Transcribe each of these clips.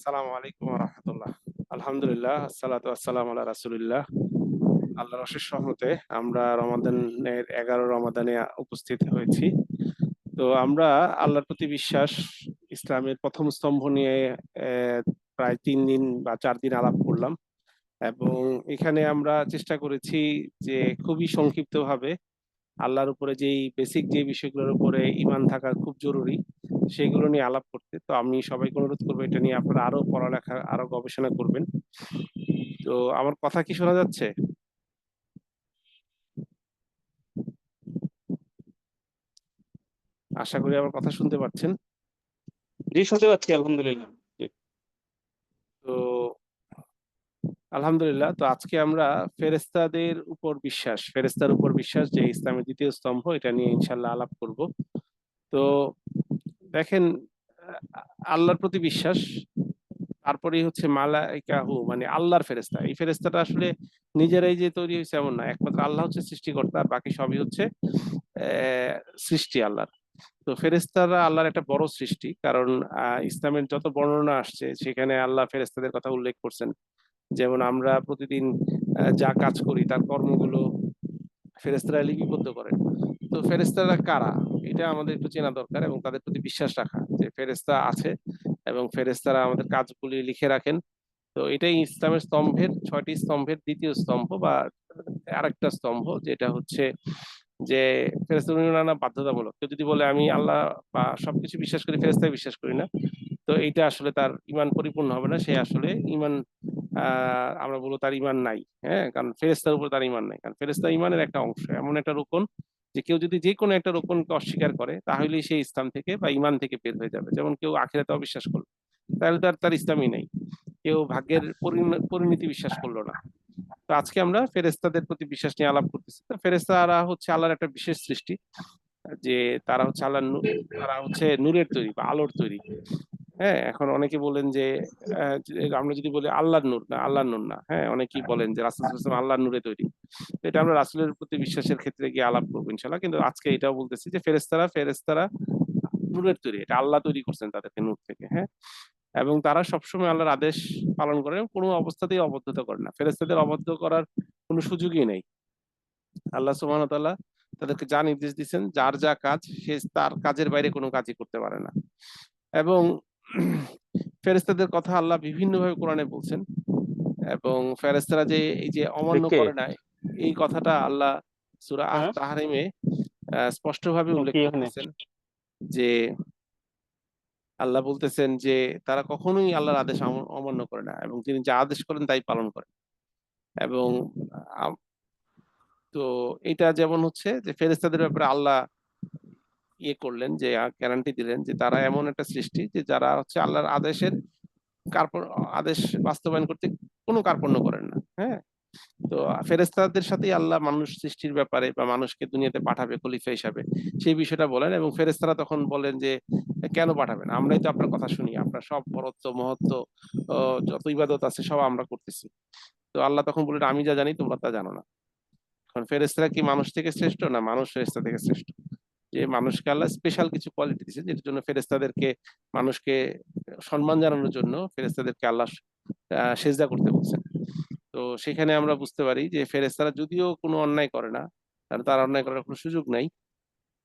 আসসালামু আলাইকুম ওয়া রাহমাতুল্লাহ। আলহামদুলিল্লাহ, আসসালাতু ওয়াসসালামু আলা রাসূলিল্লাহ। আল্লাহর অশেষ রহমতে আমরা রমাদানের ১১ রমাদানে উপস্থিত হয়েছি। তো আমরা আল্লাহর প্রতি বিশ্বাস, ইসলামের প্রথম স্তম্ভ নিয়ে প্রায় ৩ দিন বা ৪ দিন আলাপ করলাম এবং এখানে আমরা চেষ্টা করেছি যে খুবই সংক্ষিপ্তভাবে আল্লাহর উপরে যেই বেসিক যে বিষয়গুলোর উপরে ঈমান থাকা খুব জরুরি সেগুলো নিয়ে আলাপ করতে। তো আমি সবাইকে অনুরোধ করবো এটা নিয়ে আপনারা আরো পড়ালেখা, আরো গবেষণা করবেন। তো আমার কথা কি শোনা যাচ্ছে? আশা করি আমার কথা শুনতে পাচ্ছেন। জি, শুনতে পাচ্ছি আলহামদুলিল্লাহ। জি। তো আলহামদুলিল্লাহ, তো আজকে আমরা ফেরেশতার উপর বিশ্বাস যে ইসলামের দ্বিতীয় স্তম্ভ, এটা নিয়ে ইনশাল্লাহ আলাপ করব। তো দেখেন, আল্লাহর প্রতি বিশ্বাস, তারপরেই হচ্ছে মালাইকাহু, মানে আল্লাহর ফেরেশতা। এই ফেরেশতাটা আসলে নিজেরাই যে তৈরি হয়েছে এমন না, একমাত্র আল্লাহ হচ্ছে সৃষ্টিকর্তা, বাকি সবই হচ্ছে সৃষ্টি আল্লাহর। তো ফেরেশতারা আল্লাহর একটা বড় সৃষ্টি, কারণ ইসলামের যত বর্ণনা আসছে সেখানে আল্লাহ ফেরেশতাদের কথা উল্লেখ করছেন। যেমন আমরা প্রতিদিন যা কাজ করি তার কর্মগুলো ফেরেশতারা লিপিবদ্ধ করেন। তো ফেরেশতারা কারা, এটা আমাদের একটু চেনা দরকার এবং তাদের প্রতি বিশ্বাস রাখা যে ফেরেশতা আছে এবং ফেরেশতারা আমাদের কাজগুলি লিখে রাখেন। তো এটাই ইসলামের স্তম্ভের, ৬টি স্তম্ভের দ্বিতীয় স্তম্ভ বা আরেকটা স্তম্ভ, যেটা হচ্ছে যে ফেরেশতাদের না বাধ্যতামূলক। কেউ যদি বলে আমি আল্লাহ বা সবকিছু বিশ্বাস করি, ফেরেশতায় বিশ্বাস করি না, তো এইটা আসলে তার ঈমান পরিপূর্ণ হবে না। সে আসলে ঈমান, আমরা বলবো তার ঈমান নাই। হ্যাঁ, কারণ ফেরেশতার উপর তার ঈমান নাই, কারণ ফেরেশতা ঈমানের একটা অংশ, এমন একটা রুকন যে কেউ যদি যে কোনো একটা রুকনকে অস্বীকার করে তাহলেই সে ইসলাম থেকে বা ঈমান থেকে বের হয়ে যাবে। যেমন কেউ আখিরাতে অবিশ্বাস করলো, তাহলে তার তার ইসলামই নেই। কেউ ভাগ্যের পরিণতি বিশ্বাস করলো না। তো আজকে আমরা ফেরেশতাদের প্রতি বিশ্বাস নিয়ে আলাপ করতেছি। তো ফেরেশতারা হচ্ছে আল্লাহর একটা বিশেষ সৃষ্টি, যে তারা হচ্ছে তারা হচ্ছে নূরের তৈরি বা আলোর তৈরি। হ্যাঁ, এখন অনেকে বলেন যে যে আমরা যদি বলি আল্লাহর নূর, না আল্লাহর নূর না। হ্যাঁ, অনেকেই বলেন যে রাসূল সাল্লাল্লাহু আলাইহি ওয়াসাল্লাম আল্লাহর নূরে তৈরি। তো এটা আমরা রাসূলের প্রতি বিশ্বাসের ক্ষেত্রে গিয়ে আলাপ করবো ইনশাআল্লাহ। কিন্তু আজকে এটাও বলতেছি যে ফেরেশতারা নূরের তৈরি, এটা আল্লাহ তৈরি করছেন তাদেরকে নূর থেকে। হ্যাঁ, এবং তারা সবসময় আল্লাহর আদেশ পালন করে, কোনো অবস্থাতেই অবদ্ধতা করে না। ফেরেশতাদের অবদ্ধ করার কোনো সুযোগই নেই। আল্লাহ সুবহানাহু ওয়া তাআলা তাদেরকে যা নির্দেশ দিচ্ছেন, যার যা কাজ, সে তার কাজের বাইরে কোনো কাজই করতে পারে না। এবং ফেরেশতাদের কথা আল্লাহ বিভিন্নভাবে কোরআনে বলছেন, এবং ফেরেশতারা যে এই যে অমান্য কে? করে না, এই কথাটা আল্লাহ সূরা হ্যাঁ? তাহরিমে স্পষ্টভাবে উল্লেখ কি এখানে? করতেছেন যে আল্লাহ বলতেছেন যে তারা কখনোই আল্লাহর আদেশ অমান্য করে না এবং তিনি যা আদেশ করেন তাই পালন করেন। এবং আম- তো এটা যেমন হচ্ছে যে ফেরেশতাদের ব্যাপারে আল্লাহ করলেন, যে গ্যারান্টি দিলেন যে তারা এমন একটা সৃষ্টি যে যারা হচ্ছে আল্লাহর কার্প- আদেশ বাস্তবায়ন করতে কোনো কার্পণ্য করেন না। হ্যাঁ, তো ফেরেশতাদের সাথেই আল্লাহ মানুষ সৃষ্টির ব্যাপারে বা মানুষকে দুনিয়াতে পাঠাবে খলিফা হিসাবে সেই বিষয়টা বলেন, এবং ফেরেশতারা তখন বলেন যে কেন পাঠাবেন, আমরাই তো আপনার কথা শুনি, আপনার সব বরত্ব মহত্ব, যত ইবাদত আছে সব আমরা করতেছি। তো আল্লাহ তখন বলেন আমি যা জানি তোমরা তা জানো না। কারণ ফেরেশতারা কি মানুষ থেকে শ্রেষ্ঠ, না মানুষ ফেরেশতা থেকে শ্রেষ্ঠ। যে মানুষকে আল্লাহ স্পেশাল কিছু কোয়ালিটি দিয়েছে, যেটার জন্য ফেরেশতাদেরকে, মানুষকে সম্মান জানানোর জন্য ফেরেশতাদেরকে আল্লাহ সেজদা করতে বলছেন। তো সেখানে আমরা বুঝতে পারি যে ফেরেশতারা যদিও কোনো অন্যায় করে না, কারণ তার অন্যায় করার কোনো সুযোগ নাই,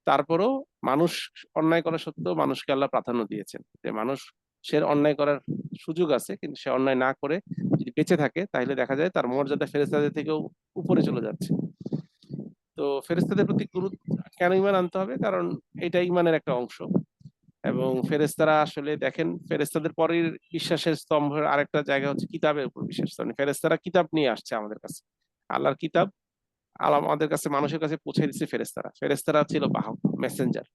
তারপরও মানুষ অন্যায় করা সত্ত্বেও মানুষকে আল্লাহ প্রাধান্য দিয়েছেন, যে মানুষ সে অন্যায় করার সুযোগ আছে, কিন্তু সে অন্যায় না করে যদি বেঁচে থাকে তাহলে দেখা যায় তার মর্যাদা ফেরেশতাদের থেকেও উপরে চলে যাচ্ছে। তো ফেরেশতাদের প্রতি গুরুত্ব কেন ঈমান আনতে হবে, কারণ এটা ঈমানের একটা অংশ। এবং ফেরেশতারা আসলে দেখেন, ফেরেশতাদের পরের বিশ্বাসের স্তম্ভের আরেকটা জায়গা হচ্ছে কিতাবের উপর বিশ্বাস। মানে ফেরেশতারা কিতাব নিয়ে আসছে আমাদের কাছে, আল্লাহর কিতাব আল্লাহ আমাদের কাছে, মানুষের কাছে পৌঁছে দিচ্ছে ফেরেশতারা। ফেরেশতারা ছিল বাহক, মেসেঞ্জার।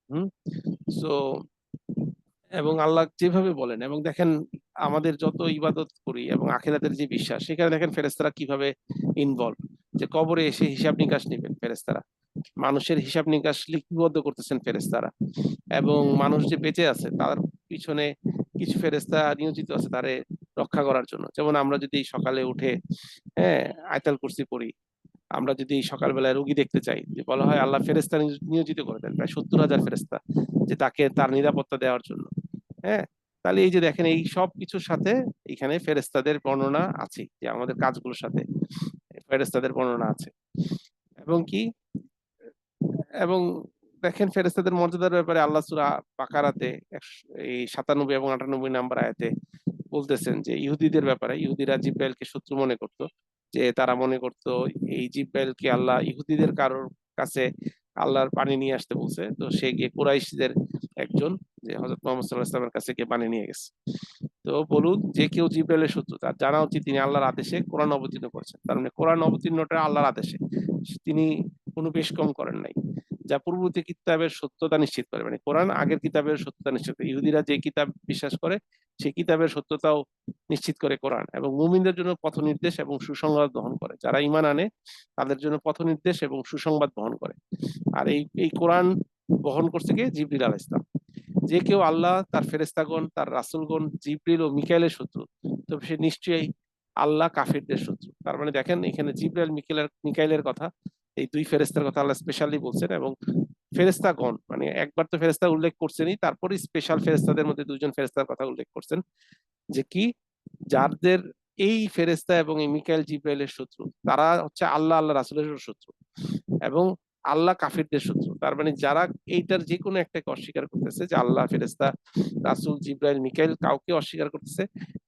হুম। সো এবং আল্লাহ যেভাবে বলেন, এবং দেখেন আমাদের যত ইবাদত করি এবং আখিরাতের যে বিশ্বাস, সেখানে দেখেন ফেরেশতারা কিভাবে ইনভলভ, যে কবরে এসে হিসাব নিকাশ নেবেন ফেরেশতারা, মানুষের হিসাব নিকাশ লিপিবদ্ধ করতেছেন ফেরেশতারা, এবং মানুষ যে বেঁচে আছে তার পিছনে কিছু ফেরেশতা নিয়োজিত আছে তারে রক্ষা করার জন্য। যেমন আমরা যদি সকালে উঠে, হ্যাঁ, আয়াতুল কুরসি পড়ি, আমরা যদি সকালবেলায় রোগী দেখতে চাই, যে বলা হয় আল্লাহ ফেরেশতা নিয়োজিত করে দেন প্রায় ৭০,০০০ ফেরেশতা, যে তাকে তার নিরাপত্তা দেওয়ার জন্য। হ্যাঁ, তাহলে এই যে দেখেন এই সব কিছুর সাথে এখানে ফেরেশতাদের বর্ণনা আছে, যে আমাদের কাজগুলোর সাথে ফেরেশতাদের বর্ণনা আছে। এবং কি, এবং দেখেন ফেরেশতাদের মর্যাদার ব্যাপারে আল্লাহ সূরা বাকারাতে এই 97 এবং 98 নাম্বার আয়াতে বলতেছেন যে ইহুদিদের ব্যাপারে, ইহুদিরা জিব্রাইলকে শত্রু মনে করত, যে তারা মনে করত এই জিব্রাইলকে আল্লাহ ইহুদিদের কারোর কাছে আল্লাহর পানি নিয়ে আসতে বলছে, তো সে গিয়ে কুরাইশদের একজন, যে হযরত মুহাম্মদ সাল্লাল্লাহু আলাইহি ওয়াসাল্লামের কাছে গিয়ে পানি নিয়ে গেছে। তো বলুন, যে কেউ জিব্রাইলের শত্রু তার জানা উচিত তিনি আল্লাহর আদেশে কোরআন অবতীর্ণ করেছেন, তার মানে কোরআন অবতীর্ণটা আল্লাহর আদেশে, তিনি কোনো বেশ কম করেন নাই, যা পূর্ববর্তী কিতাবের সত্যতা নিশ্চিত করে, মানে কোরআন আগের কিতাবের সত্যতা নিশ্চিত করে। ইহুদিরা যে কিতাব বিশ্বাস করে সেই কিতাবের সত্যতাও নিশ্চিত করে কোরআন, এবং মুমিনদের জন্য পথ নির্দেশ এবং সুসংবাদ বহন করে, যারা ঈমান আনে তাদের জন্য পথ নির্দেশ এবং সুসংবাদ বহন করে। আর এই এই কোরআন বহন করছে কে? জিবরিল আলাইহিস সালাম। যে কেউ আল্লাহ, তার ফেরেশতাগণ, তার রাসূলগণ, জিবরিল ও মিকাইলের শত্রু, তবে সে নিশ্চয়ই আল্লাহ কাফিরদের শত্রু। তার মানে দেখেন এখানে জিবরাইল মিকাইলের কথা, এই দুই ফেরেশতার কথা আল্লাহ স্পেশালি বলছেন। এবং ফেরেশতাগণ মানে একবার তো ফেরেশতা উল্লেখ করছেনই, তারপরে স্পেশাল ফেরেশতাদের মধ্যে দুইজন ফেরেশতার কথা উল্লেখ করছেন, যে কি, যাদের এই ফেরেশতা এবং এই মিকাইল জিবরাইলের শত্রু, তারা হচ্ছে আল্লাহ রাসূলের শত্রু, এবং আল্লাহ কাফিরদের শত্রু। তার মানে যারা এইটার যে কোনো একটাকে অস্বীকার করতেছে, যে আল্লাহ, ফেরেশতা, রাসূল, জিবরাইল, মিকাইল কাউকে অস্বীকার করতেছে,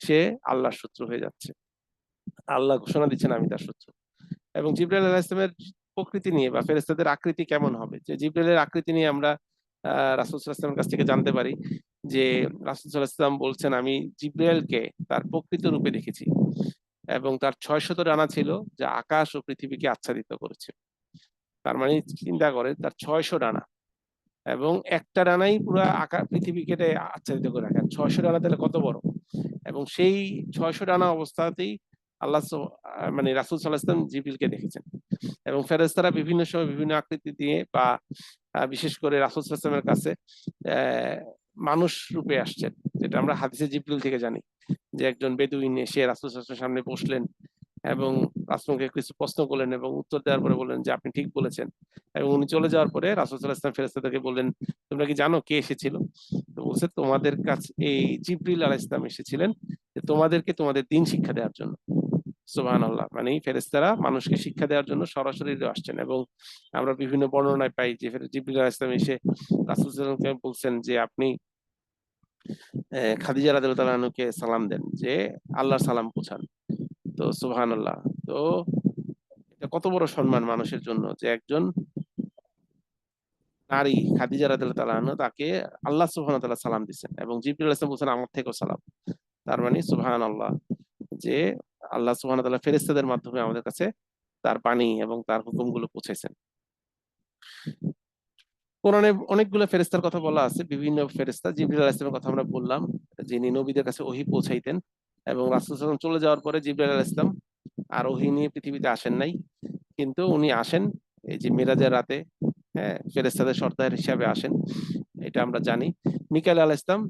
সে আল্লাহর শত্রু হয়ে যাচ্ছে। আল্লাহ ঘোষণা দিচ্ছেন আমি তার শত্রু। এবং জিবরাইল আলাইহিস সালামের প্রকৃতি নিয়ে বা ফেরেশতাদের আকৃতি কেমন হবে, যে জিবরাইলের আকৃতি নিয়ে আমরা রাসূল সাল্লাল্লাহু আলাইহি ওয়াসাল্লামের কাছ থেকে জানতে পারি যে রাসূল সাল্লাল্লাহু আলাইহি ওয়াসাল্লাম বলছেন, আমি জিবরাইলকে তার প্রকৃত রূপে দেখেছি, এবং তার 600 ডানা ছিল যা আকাশ ও পৃথিবীকে আচ্ছাদিত করেছে। তার মানে চিন্তা করে, তার 600 ডানা, এবং একটা ডানাই পুরো পৃথিবীকে আচ্ছাদিত করে রাখে। 600 ডানা তাহলে কত বড়! এবং সেই 600 ডানা অবস্থাতেই মানে রাসূল সাল্লাল্লাহু আলাইহি ওয়াসাল্লাম জিবরিলকে দেখেছেন। এবং ফেরেশতারা বিভিন্ন সময় বিভিন্ন আকৃতি দিয়ে বা বিশেষ করে রাসূল সাল্লাল্লাহু আলাইহি ওয়াসাল্লামের কাছে মানুষ রূপে আসছেন, যেটা আমরা হাদিসে জিবরিল থেকে জানি, যে একজন বেদুইন এসে রাসূল সাল্লাল্লাহু আলাইহি ওয়াসাল্লামের সামনে বসলেন এবং রাসূলকে কিছু প্রশ্ন করলেন, এবং উত্তর দেওয়ার পরে বললেন যে আপনি ঠিক বলেছেন। এবং উনি চলে যাওয়ার পরে রাসূল সাল্লাল্লাহু আলাইহি ওয়াসাল্লাম ফেরেশতাদেরকে বললেন, তোমরা কি জানো কে এসেছিল? তো বলছে, তোমাদের কাছে এই জিবরিল আলাইহিস সালাম এসেছিলেন, যে তোমাদেরকে তোমাদের দ্বীন শিক্ষা দেওয়ার জন্য। সুবহানাল্লাহ। মানে ফেরেশতারা মানুষকে শিক্ষা দেওয়ার জন্য সরাসরি আসছেন। এবং আমরা বিভিন্ন বর্ণনায় পাই যে জিবরিল আলাইহিস সালাম এসে রাসূল সাল্লাল্লাহু আলাইহি ওয়াসাল্লামকে বলছেন যে আপনি খাদিজা রাদিয়াল্লাহু তাআলা আনহাকে সালাম দেন, যে আল্লাহর সালাম পৌঁছান। তো সুবহানাল্লাহ। তো এটা কত বড় সম্মান মানুষের জন্য, যে একজন নারী খাদিজা রাদিয়াল্লাহু তাআলা আনহা, তাকে আল্লাহ সুবহানাহু ওয়া তাআলা সালাম দিচ্ছেন, এবং জিবরিল আলাইহিস সালাম বলছেন আমার থেকেও সালাম। তার মানে সুবহানাল্লাহ, যে আল্লাহ সুবহানাহু ওয়া তাআলা ফেরেশতাদের মাধ্যমে আমাদের কাছে তার বাণী এবং তার হুকুমগুলো পৌঁছাইছেন। কোরআনে অনেকগুলো ফেরেশতার কথা বলা আছে, বিভিন্ন ফেরেশতা। জিবরিল আলাইহিস সালামের কথা আমরা বললাম, যিনি নবীদের কাছে ওহী পৌঁছাইতেন, এবং রাসূল সাল্লাল্লাহু আলাইহি ওয়াসাল্লাম চলে যাওয়ার পরে জিবরিল আলাইহিস সালাম আর ওহী নিয়ে পৃথিবীতে আসেন নাই, কিন্তু উনি আসেন এই যে মিরাজের রাতে, হ্যাঁ, ফেরেশতাদের সর্দার হিসাবে আসেন, এটা আমরা জানি। মিকাইল আলাইহিস সালাম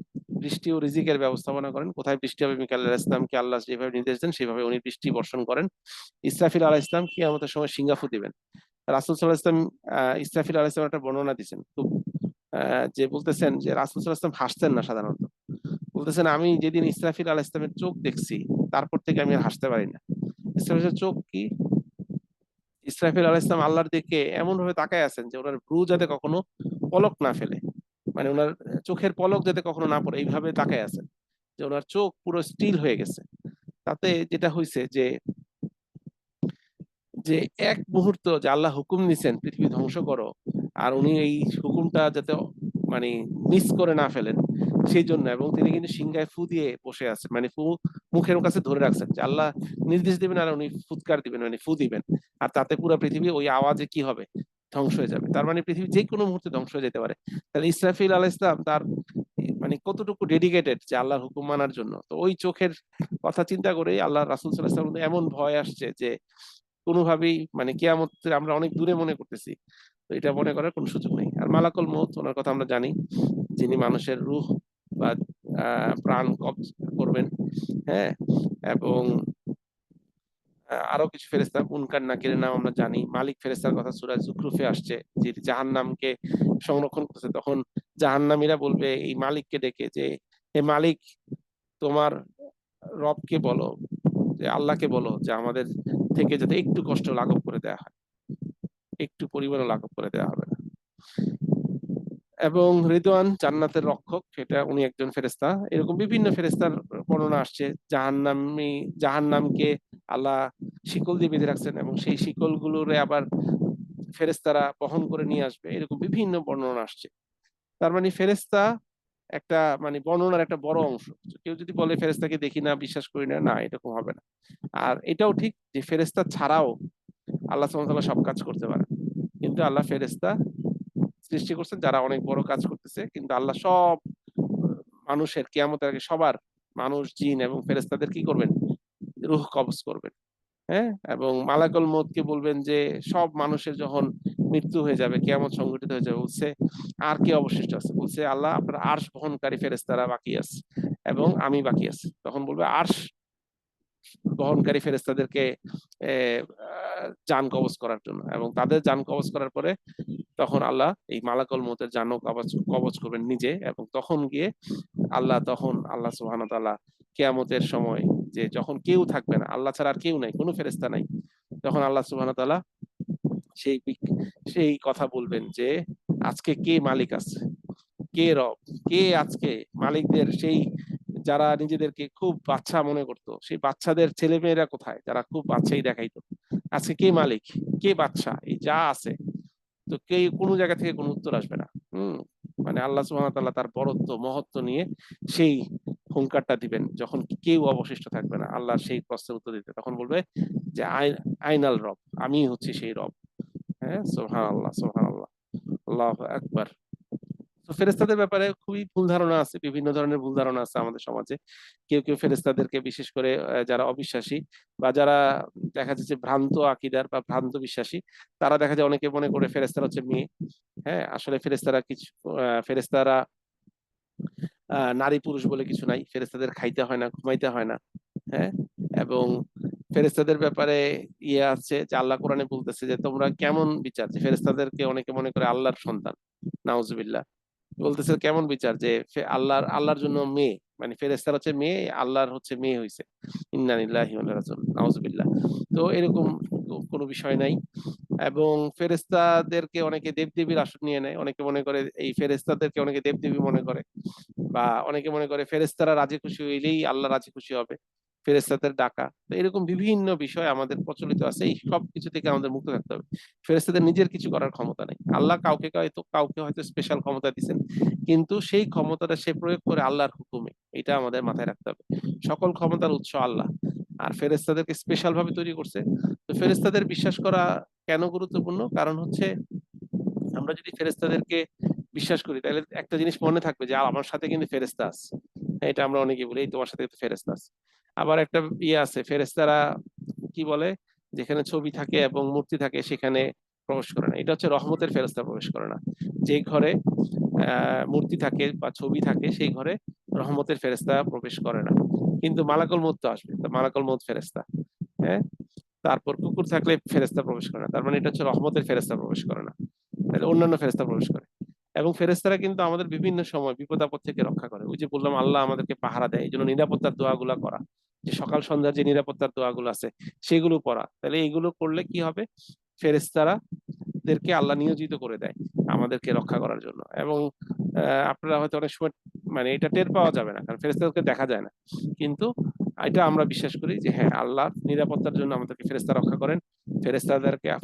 বৃষ্টি ও রিজিকের ব্যবস্থাপনা করেন। কোথায় বৃষ্টি হবে, মিকাইল আলাইহিস সালামকে আল্লাহ যেভাবে নির্দেশ দেন সেভাবে উনি বৃষ্টি বর্ষণ করেন। ইসরাফিল আলাইহিস সালাম কিয়ামতের সময় সিঙ্গাফু দিবেন। রাসূল সাল্লাল্লাহু আলাইহি ওয়াসাল্লাম ইসরাফিল আলাইহিস সালামের একটা বর্ণনা দিয়েছেন, খুব যে বলতেছেন যে রাসূল সাল্লাল্লাহু আলাইহি ওয়াসাল্লাম হাসতেন না সাধারণত। বলতেছেন, আমি যেদিন ইসরাফিল আলাইহিস সালামের চোখ দেখছি তারপর থেকে আমি আর হাসতে পারি না। ইসরাফিলের চোখ কি? ইসরাফিল আলাইহিস সালাম আল্লাহর দিকে এমন ভাবে তাকায় আছেন যে ওনার ভ্রু যাতে কখনো পলক না ফেলে, মানে ওনার চোখের পলক যাতে কখনো না পড়ে, এইভাবে তাকায় আছেন, যে ওনার চোখ পুরো স্টিল হয়ে গেছে। তাতে যেটা হয়েছে যে যে এক মুহূর্ত যে আল্লাহ হুকুম নিছেন পৃথিবী ধ্বংস করো, আর উনি এই হুকুমটা যাতে মানে মিস করে না ফেলেন সেই জন্য, এবং তিনি কিন্তু সিংহায় ফু দিয়ে বসে আছেন, মানে ফু মুখের কাছে ধরে রাখছেন, যে আল্লাহ নির্দেশ দিবেন আর উনি ফুৎকার দিবেন, মানে ফু দিবেন, আর তাতে পুরো পৃথিবী ওই আওয়াজে কি হবে, ধ্বংস হয়ে যাবে। তার মানে পৃথিবী যে কোনো মুহূর্তে ধ্বংস হয়ে যেতে পারে। তাহলে ইসরাফিল আলাইহিস সালাম তার মানে কতটুকু ডেডিকেটেড যে আল্লাহর হুকুম মানার জন্য। তো ওই চোখের কথা চিন্তা করে আল্লাহ রাসূল সাল্লাল্লাহু আলাইহি ওয়াসাল্লাম এমন ভয় আসছে যে কোনোভাবেই মানে কিয়ামত আমরা অনেক দূরে মনে করতেছি, তো এটা মনে করার কোনো সুযোগ নেই। আর মালাকুল মউত, ওনার কথা আমরা জানি, যিনি মানুষের রূহ বা প্রাণ কবজ করবেন, হ্যাঁ। এবং আরো কিছু ফেরেশতা, মুনকার নাকিরের নাম আমরা জানি। মালিক ফেরেশতার কথা সূরা যুখরুফে আসছে, যে জাহান্নামকে সংরক্ষণ করছে, তখন জাহান্নামীরা বলবে এই মালিককে ডেকে যে হে মালিক, তোমার রবকে বলো, যে আল্লাহকে বলো যে আমাদের থেকে যাতে একটু কষ্ট লাঘব করে দেয়া হয়, একটু পরিমাণও লাঘব করে দেওয়া হবে না। এবং রিদওয়ান জান্নাতের রক্ষক, সেটা উনি একজন ফেরেশতা। এরকম বিভিন্ন ফেরেশতার বর্ণনা আসছে। জাহান্নামকে আল্লাহ শিকল দিয়ে বেঁধে রাখছেন এবং সেই শিকলগুলোরে আবার ফেরেশতারা বহন করে নিয়ে আসবে, এরকম বিভিন্ন বর্ণনা আসছে। তার মানে ফেরেশতা একটা মানে বর্ণনার একটা বড় অংশ। কেউ যদি বলে ফেরেশতাকে দেখি না, বিশ্বাস করি না, না এরকম হবে না। আর এটাও ঠিক যে ফেরেশতা ছাড়াও আল্লাহ সুবহানাহু ওয়া তাআলা সব কাজ করতে পারেন, কিন্তু আল্লাহ ফেরেশতা সৃষ্টি করছেন যারা অনেক বড় কাজ করতেছে, কিন্তু আল্লাহ সব মানুষের কিয়ামতের আগে সবার, মানুষ জিন এবং ফেরেশতাদের কি করবেন, রূহ কবজ করবেন। হ্যাঁ, এবং মালাকুল মউতকে বলবেন যে সব মানুষের যখন মৃত্যু হয়ে যাবে, কিয়ামত সংঘটিত হয়ে যাবে, বলছে আর কে অবশিষ্ট আছে, বলছে আল্লাহ আপনার আরশ বহনকারী ফেরেশতারা বাকি আছে এবং আমি বাকি আছি। তখন বলবে আরশ বহনকারী ফেরেশতাদেরকে জান কবজ করার জন্য, এবং তাদের জান কবজ করার পরে তখন আল্লাহ এই মালাকুল মউতের জানও কবজ কবজ করবেন নিজে, এবং তখন গিয়ে আল্লাহ সুবহানাহু ওয়া তাআলা কিয়ামতের সময়, যে যখন কেউ থাকবে না, আল্লাহ ছাড়া আর কেউ নাই, কোনো ফেরেশতা নাই, তখন আল্লাহ সুবহানাহু ওয়া তাআলা সেই সেই কথা বলবেন যে আজকে কে মালিক আছে, কে রব, কে আজকে মালিকদের সেই যারা নিজেদেরকে খুব বাচ্চা মনে করতো, সেই বাচ্চাদের ছেলে মেয়েরা কোথায়, যারা খুব বাচ্চাই দেখাইতো, আজকে কে মালিক, কে বাচ্চা, এই যা আছে, তো কে কোনো জায়গা থেকে কোনো উত্তর আসবে না। মানে আল্লাহ সুবহানাহু ওয়া তাআলা তার বড়ত্ব মহত্ব নিয়ে সেই হুঙ্কারটা দিবেন যখন কেউ অবশিষ্ট থাকবে না, আল্লাহ সেই প্রশ্নের উত্তর দিতে, তখন বলবে যে আইনাল রব, আমি হচ্ছি সেই রব। হ্যাঁ, সুবহানাল্লাহ সুবহানাল্লাহ, আল্লাহু আকবার। তো ফেরেশতাদের ব্যাপারে খুবই ভুল ধারণা আছে, বিভিন্ন ধরনের ভুল ধারণা আছে আমাদের সমাজে। কেউ কেউ ফেরেশতাদেরকে, বিশেষ করে যারা অবিশ্বাসী বা যারা দেখা যাচ্ছে ভ্রান্ত আকীদার বা ভ্রান্ত বিশ্বাসী, তারা দেখা যায় অনেকে মনে করে ফেরেশতারা হচ্ছে মেয়ে। হ্যাঁ, আসলে ফেরেশতারা কিছু ফেরেশতারা নারী পুরুষ বলে কিছু নাই, ফেরেশতাদের খাইতে হয় না, ঘুমাইতে হয় না। হ্যাঁ, এবং ফেরেশতাদের ব্যাপারে ইয়ে আছে যে আল্লাহ কোরআনে বলতেছে যে তোমরা কেমন বিচার, যে ফেরেশতাদেরকে অনেকে মনে করে আল্লাহর সন্তান, নাউজুবিল্লাহ। বলতেছে কেমন বিচার, যে আল্লাহর জন্য মেয়ে, মানে ফেরেশতারা হচ্ছে মেয়ে, আল্লাহর হচ্ছে মেয়ে হইছে। ইন্না লিল্লাহি ওয়া ইন্না ইলাইহি রাজিউন, নাউজুবিল্লাহ। তো এরকম কোনো বিষয় নাই। এবং ফেরেশতাদেরকে অনেকে দেবদেবীর আসন নিয়ে নেয়, অনেকে মনে করে এই ফেরেশতাদেরকে অনেকে দেবদেবী মনে করে, বা অনেকে মনে করে ফেরেশতারা রাজি খুশি হইলেই আল্লাহ রাজি খুশি হবে, ফেরেশতাদের ডাকা। তো এরকম বিভিন্ন বিষয় আমাদের প্রচলিত আছে, এই সব কিছু থেকে আমাদের মুক্ত থাকতে হবে। ফেরেশতাদের নিজের কিছু করার ক্ষমতা নেই, আল্লাহ কাউকে হয়তো স্পেশাল ক্ষমতা দিচ্ছেন, কিন্তু সেই ক্ষমতাটা সে প্রয়োগ করে আল্লাহর হুকুমে, এটা আমাদের মাথায় রাখতে হবে। সকল ক্ষমতার উৎস আল্লাহ, আর ফেরেশতাদেরকে স্পেশাল ভাবে তৈরি করছে। তো ফেরেশতাদের বিশ্বাস করা কেন গুরুত্বপূর্ণ, কারণ হচ্ছে আমরা যদি ফেরেশতাদেরকে বিশ্বাস করি তাহলে একটা জিনিস মনে থাকবে যে আমার সাথে কিন্তু ফেরেশতা আছে। হ্যাঁ, এটা আমরা অনেকে বলি, এই তোমার সাথে কিন্তু ফেরেশতা আছে। আবার একটা ইয়ে আছে, ফেরেশতারা কি বলে, যেখানে ছবি থাকে এবং মূর্তি থাকে সেখানে প্রবেশ করে না, এটা হচ্ছে রহমতের ফেরেশতা প্রবেশ করে না। যে ঘরে মূর্তি থাকে বা ছবি থাকে সেই ঘরে রহমতের ফেরেশতা প্রবেশ করে না। কিন্তু মালাকুল মউত তো আসবে, তো মালাকুল মউত ফেরেশতা। হ্যাঁ, তারপর কুকুর থাকলে ফেরেশতা প্রবেশ করে না, তার মানে এটা হচ্ছে রহমতের ফেরেশতা প্রবেশ করে না, তাহলে অন্যান্য ফেরেশতা প্রবেশ করে। এবং ফেরেশতারা কিন্তু আমাদের বিভিন্ন সময় বিপদ আপদ থেকে রক্ষা করে। ওই যে বললাম আল্লাহ আমাদেরকে পাহারা দেয়, এই জন্য নিরাপত্তার দোয়াগুলা করা, যে সকাল সন্ধ্যা যে নিরাপত্তার দোয়াগুলো আছে সেগুলো পড়া, তাহলে এইগুলো করলে কি হবে, ফেরেশতারা দেরকে আল্লাহ নিয়োজিত করে দেয় আমাদেরকে রক্ষা করার জন্য। এবং আপনারা হয়তো অনেক সময় মানে এটা টের পাওয়া যাবে না, কারণ ফেরেশতাদেরকে দেখা যায় না, কিন্তু এটা আমরা বিশ্বাস করি যে হ্যাঁ, আল্লাহ নিরাপত্তার জন্য আমাদেরকে ফেরেশতা রক্ষা করেন।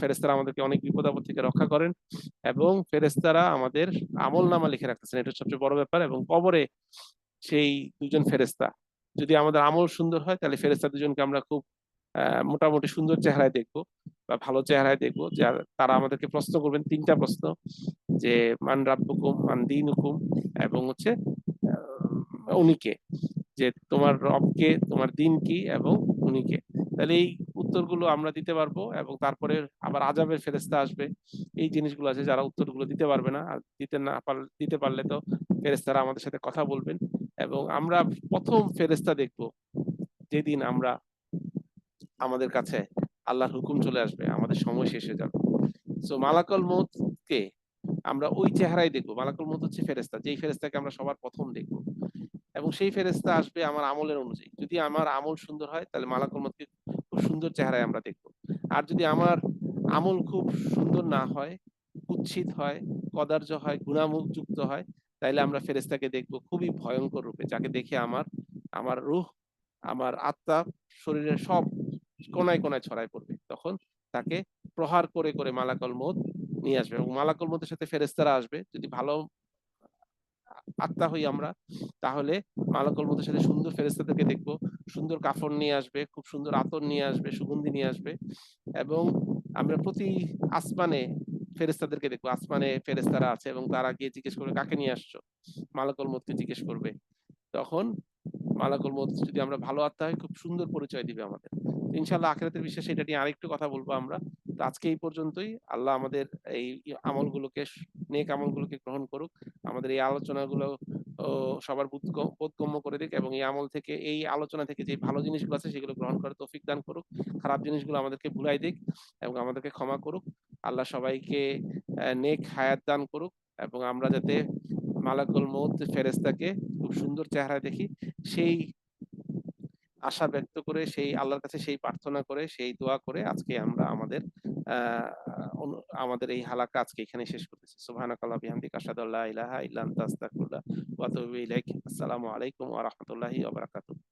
ফেরেশতারা আমাদেরকে অনেক বিপদ আপদ থেকে রক্ষা করেন, এবং ফেরেশতারা আমাদের আমল নামা লিখে রাখতেছেন, এটা সবচেয়ে বড় ব্যাপার। এবং কবরে সেই দুজন ফেরেশতা, যদি আমাদের আমল সুন্দর হয় তাহলে ফেরেশতা দুজনকে আমরা খুব মোটামুটি সুন্দর চেহারায় দেখবো বা ভালো চেহারায় দেখবো, যে তারা আমাদেরকে প্রশ্ন করবেন তিনটা প্রশ্ন, যে মান রাব্বুকুম মান দীনুকুম, এবং হচ্ছে উনিকে, যে তোমার রবকে, তোমার দিন কি, এবং উনিকে। তাহলে এই উত্তরগুলো আমরা দিতে পারবো, এবং তারপরে আবার আযাবের ফেরেশতা আসবে। এই জিনিসগুলো আছে, যারা উত্তরগুলো দিতে পারবে না, আর দিতে পারলে তো ফেরেশতারা আমাদের সাথে কথা বলবেন, এবং আমরা প্রথম ফেরেশতা দেখবো যেদিন আমাদের কাছে আল্লাহর হুকুম চলে আসবে, আমাদের সময় শেষ হয়ে যাবে। সো মালাকুল মউত কে আমরা ওই চেহারাই দেখবো। মালাকুল মউত হচ্ছে ফেরেশতা, যেই ফেরেশতাকে আমরা সবার প্রথম দেখবো। এবং সেই ফেরেশতা আসবে আমার আমলের অনুযায়ী। যদি আমার আমল সুন্দর হয় তাহলে মালাকুল মউতকে খুব সুন্দর চেহারায় আমরা দেখব। আর যদি আমার আমল খুব সুন্দর না হয়, কুৎসিত হয়, কদার্য হয়, গুনাহযুক্ত হয়, তাইলে আমরা ফেরেশতাকে দেখব খুবই ভয়ংকর রূপে, যাকে দেখে আমার রূহ, আমার আত্মা শরীরের সব কোনায়, কোনায় ছড়ায় পড়বে। তখন তাকে প্রহার করে, করে মালাকুল মউত নিয়ে আসবে এবং মালাকুল মউতের সাথে ফেরেশতারা আসবে। যদি ভালো আত্মা হই আমরা, তাহলে মালাকুল মউতের সাথে সুন্দর ফেরেশতাদেরকে দেখব। সুন্দর কাফন নিয়ে আসবে, খুব সুন্দর আতর নিয়ে আসবে, সুগন্ধি নিয়ে আসবে এবং আমরা প্রতি আসমানে ফেরেশতাদেরকে দেখব। আসমানে ফেরেশতারা আছে এবং তারা গিয়ে জিজ্ঞেস করবে, "কাকে নিয়ে আসছো?" মালাকুল মউতকে জিজ্ঞেস করবে। তখন মালাকুল মউত যদি আমরা ভালো আত্মা হই, খুব সুন্দর পরিচয় দিবে আমাদের। তো ইনশাআল্লাহ আখিরাতের বিশ্বাসে এটা নিয়ে আরেকটু কথা বলবো আমরা। তো আজকে এই পর্যন্তই। আল্লাহ আমাদের এই আমলগুলোকে নেক আমলগুলোকে গ্রহণ করুক। আমাদের এই আলোচনাগুলো ও সবার বোধগম্য করে দিক এবং এই আমল থেকে, এই আলোচনা থেকে যে ভালো জিনিসগুলো আছে সেগুলো গ্রহণ করার তৌফিক দান করুক। খারাপ জিনিসগুলো আমাদেরকে ভুলাই দিক এবং আমাদেরকে ক্ষমা করুক। আল্লাহ সবাইকে নেক হায়াত দান করুক এবং আমরা যাতে মালাকুল মউত ফেরেশতাকে খুব সুন্দর চেহারায় দেখি, সেই আশা ব্যক্ত করে, সেই আল্লাহর কাছে সেই প্রার্থনা করে, সেই দোয়া করে আজকে আমরা আ আমাদের এই হালাকা আজকে এখানেই শেষ করতেছি। সুবহানাকাল্লাহ বিহামদিকা আশহাদু আল্লা ইলাহা ইল্লা আনতা আস্তাগফিরুকা ওয়া আতুবু ইলাইক। আসসালামু আলাইকুম ওয়া রাহমাতুল্লাহি ওয়া বারাকাতুহু।